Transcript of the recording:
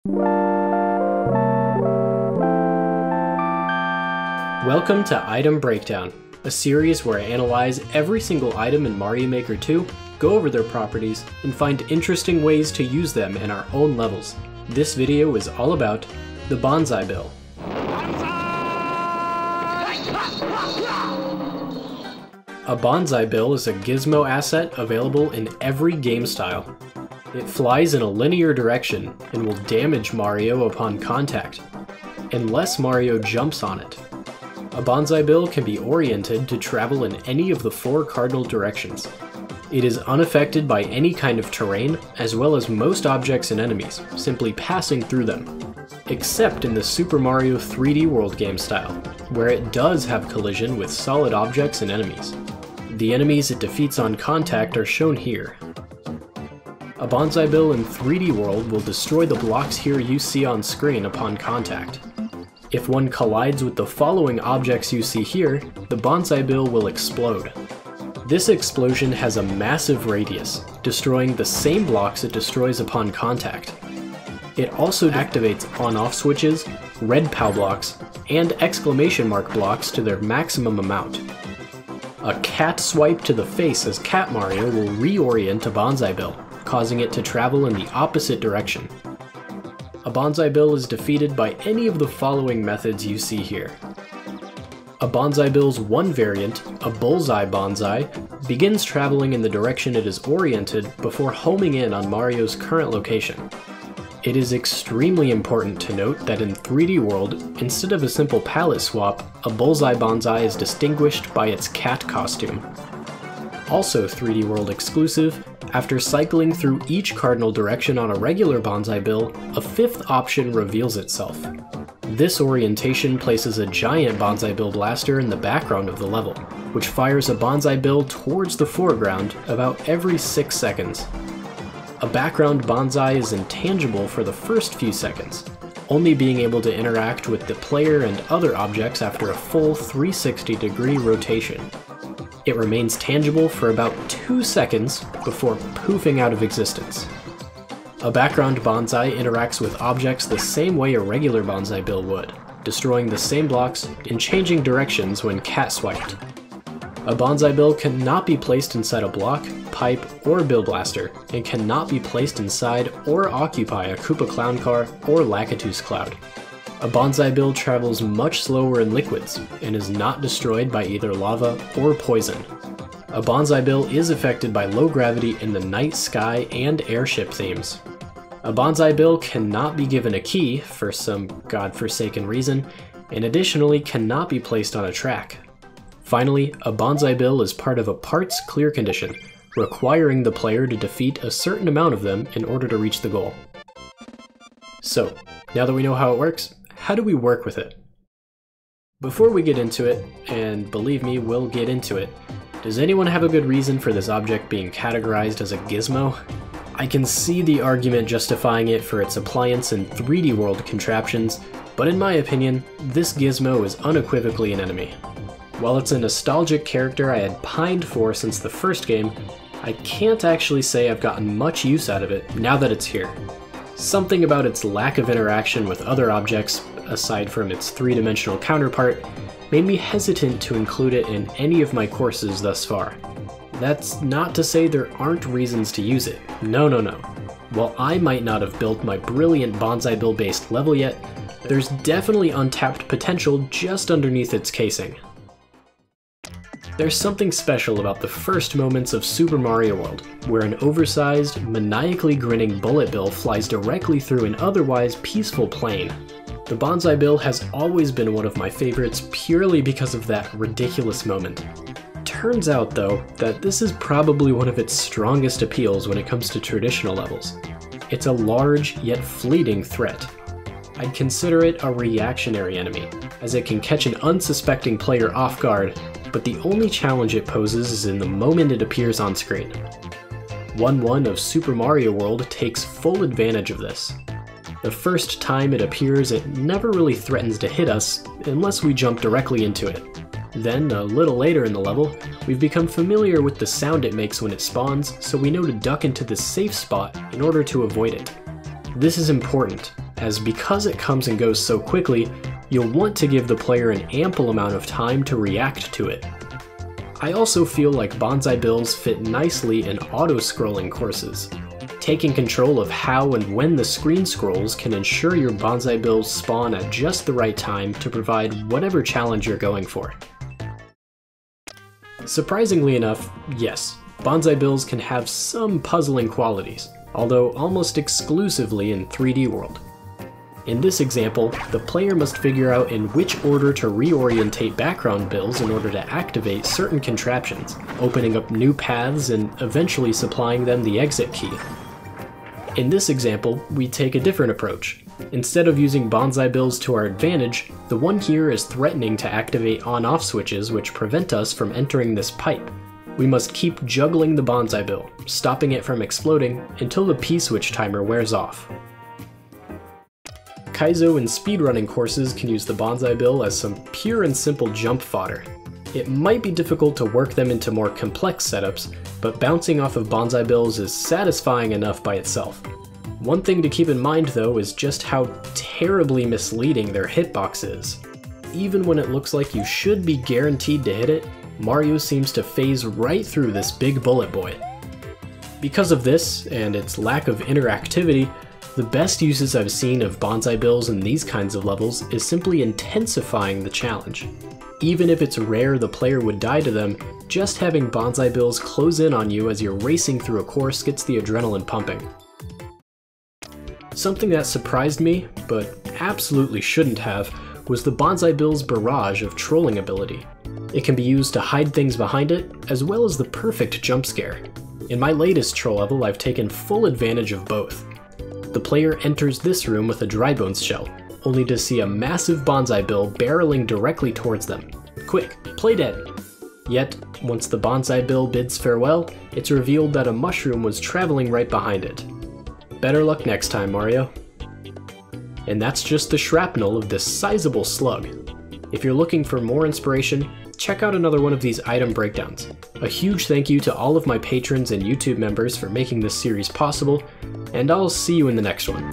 Welcome to Item Breakdown, a series where I analyze every single item in Mario Maker 2, go over their properties, and find interesting ways to use them in our own levels. This video is all about the Banzai Bill. A Banzai Bill is a Gizmo asset available in every game style. It flies in a linear direction and will damage Mario upon contact, unless Mario jumps on it. A Banzai Bill can be oriented to travel in any of the 4 cardinal directions. It is unaffected by any kind of terrain, as well as most objects and enemies, simply passing through them. Except in the Super Mario 3D World game style, where it does have collision with solid objects and enemies. The enemies it defeats on contact are shown here. A Banzai Bill in 3D World will destroy the blocks here you see on screen upon contact. If one collides with the following objects you see here, the Banzai Bill will explode. This explosion has a massive radius, destroying the same blocks it destroys upon contact. It also activates on-off switches, red POW blocks, and exclamation mark blocks to their maximum amount. A cat swipe to the face as Cat Mario will reorient a Banzai Bill, causing it to travel in the opposite direction. A Banzai Bill is defeated by any of the following methods you see here. A Banzai Bill's one variant, a Bullseye Banzai, begins traveling in the direction it is oriented before homing in on Mario's current location. It is extremely important to note that in 3D World, instead of a simple palette swap, a Bullseye Banzai is distinguished by its cat costume. Also 3D World exclusive, after cycling through each cardinal direction on a regular Banzai Bill, a 5th option reveals itself. This orientation places a giant Banzai Bill blaster in the background of the level, which fires a Banzai Bill towards the foreground about every 6 seconds. A background Banzai is intangible for the first few seconds, only being able to interact with the player and other objects after a full 360-degree rotation. It remains tangible for about 2 seconds before poofing out of existence. A background Banzai interacts with objects the same way a regular Banzai Bill would, destroying the same blocks and changing directions when cat swiped. A Banzai Bill cannot be placed inside a block, pipe, or Bill Blaster, and cannot be placed inside or occupy a Koopa Clown Car or Lakitus Cloud. A Banzai Bill travels much slower in liquids, and is not destroyed by either lava or poison. A Banzai Bill is affected by low gravity in the night sky and airship themes. A Banzai Bill cannot be given a key, for some godforsaken reason, and additionally cannot be placed on a track. Finally, a Banzai Bill is part of a parts clear condition, requiring the player to defeat a certain amount of them in order to reach the goal. So, now that we know how it works, how do we work with it? Before we get into it, and believe me, we'll get into it, does anyone have a good reason for this object being categorized as a gizmo? I can see the argument justifying it for its appliance in 3D World contraptions, but in my opinion, this gizmo is unequivocally an enemy. While it's a nostalgic character I had pined for since the first game, I can't actually say I've gotten much use out of it now that it's here. Something about its lack of interaction with other objects, aside from its 3-dimensional counterpart, made me hesitant to include it in any of my courses thus far. That's not to say there aren't reasons to use it. No. While I might not have built my brilliant Banzai Bill based level yet, there's definitely untapped potential just underneath its casing. There's something special about the first moments of Super Mario World, where an oversized, maniacally grinning bullet bill flies directly through an otherwise peaceful plane. The Banzai Bill has always been one of my favorites purely because of that ridiculous moment. Turns out, though, that this is probably one of its strongest appeals when it comes to traditional levels. It's a large, yet fleeting threat. I'd consider it a reactionary enemy, as it can catch an unsuspecting player off guard, but the only challenge it poses is in the moment it appears on screen. 1-1 of Super Mario World takes full advantage of this. The first time it appears, it never really threatens to hit us, unless we jump directly into it. Then, a little later in the level, we've become familiar with the sound it makes when it spawns, so we know to duck into the safe spot in order to avoid it. This is important, as because it comes and goes so quickly, you'll want to give the player an ample amount of time to react to it. I also feel like Banzai Bills fit nicely in auto-scrolling courses. Taking control of how and when the screen scrolls can ensure your Banzai Bills spawn at just the right time to provide whatever challenge you're going for. Surprisingly enough, yes, Banzai Bills can have some puzzling qualities, although almost exclusively in 3D World. In this example, the player must figure out in which order to reorientate background bills in order to activate certain contraptions, opening up new paths and eventually supplying them the exit key. In this example, we take a different approach. Instead of using Banzai Bills to our advantage, the one here is threatening to activate on-off switches which prevent us from entering this pipe. We must keep juggling the Banzai Bill, stopping it from exploding until the P-switch timer wears off. Kaizo and speedrunning courses can use the Banzai Bill as some pure and simple jump fodder. It might be difficult to work them into more complex setups, but bouncing off of Banzai Bills is satisfying enough by itself. One thing to keep in mind though is just how terribly misleading their hitbox is. Even when it looks like you should be guaranteed to hit it, Mario seems to phase right through this big bullet boy. Because of this, and its lack of interactivity, the best uses I've seen of Banzai Bills in these kinds of levels is simply intensifying the challenge. Even if it's rare the player would die to them, just having Banzai Bills close in on you as you're racing through a course gets the adrenaline pumping. Something that surprised me, but absolutely shouldn't have, was the Banzai Bill's barrage of trolling ability. It can be used to hide things behind it, as well as the perfect jump scare. In my latest troll level, I've taken full advantage of both. The player enters this room with a dry bones shell, only to see a massive Banzai Bill barreling directly towards them. Quick, play dead! Yet, once the Banzai Bill bids farewell, it's revealed that a mushroom was traveling right behind it. Better luck next time, Mario. And that's just the shrapnel of this sizable slug. If you're looking for more inspiration, check out another one of these item breakdowns. A huge thank you to all of my patrons and YouTube members for making this series possible, and I'll see you in the next one.